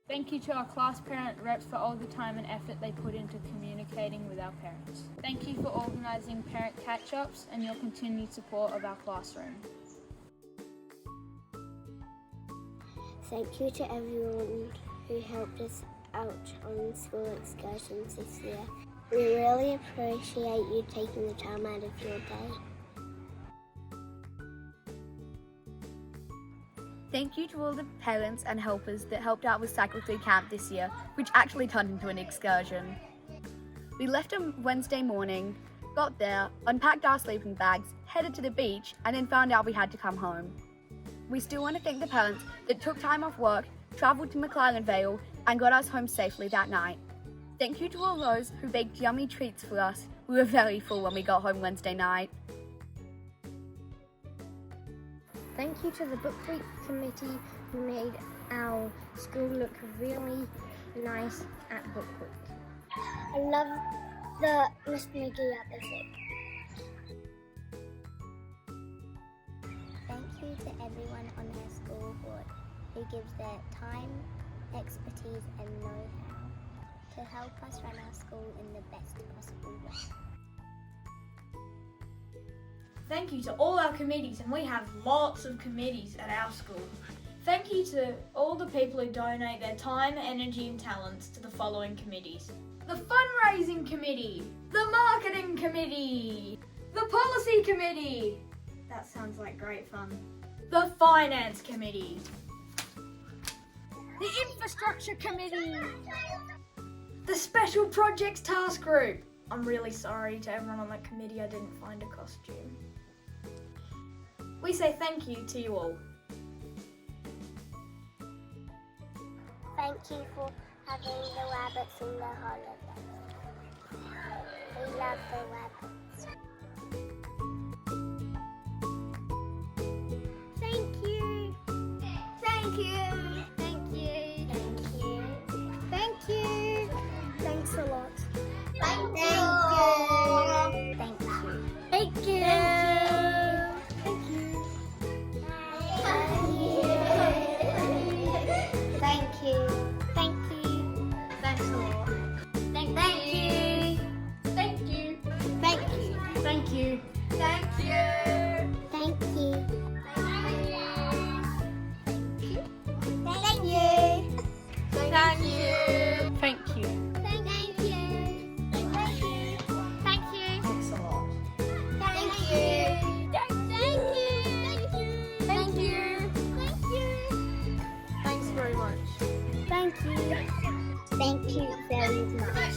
Thank you to our class parent reps for all the time and effort they put into communicating with our parents. Thank you for organising parent catch-ups and your continued support of our classroom. Thank you to everyone who helped us out on school excursions this year. We really appreciate you taking the time out of your day. Thank you to all the parents and helpers that helped out with Cycle 3 camp this year, which actually turned into an excursion. We left on Wednesday morning, got there, unpacked our sleeping bags, headed to the beach, and then found out we had to come home. We still want to thank the parents that took time off work, travelled to McLaren Vale, and got us home safely that night. Thank you to all those who baked yummy treats for us. We were very full when we got home Wednesday night. Thank you to the Book Week committee who made our school look really nice at Book Week. I love the Miss McGee episode. Thank you to everyone on our school board who gives their time, expertise and know-how to help us run our school in the best possible way. Thank you to all our committees, and we have lots of committees at our school. Thank you to all the people who donate their time, energy and talents to the following committees. The Fundraising Committee, the Marketing Committee, the Policy Committee, that sounds like great fun, the Finance Committee, the Infrastructure Committee, the Special Projects Task Group. I'm really sorry to everyone on that committee I didn't find a costume. We say thank you to you all. Thank you for having the rabbits in the holidays. We love the rabbits. Thank you. Thank you. Thank you. Thank you. Thank you. Thanks a lot. Thank you. Thank you. Thank you. Thank you. Thank you. Thank you. Thanks a lot. Thank you. Thank you. Thank you. Thank you. Thank you. Thank you. Thank you. Thank you. Thank you. Thank you. Thank you. Thank you. Thanks a lot. Thank you. Thank you. Thank you. Thank you. Thanks very much. Thank you. Thank you very much.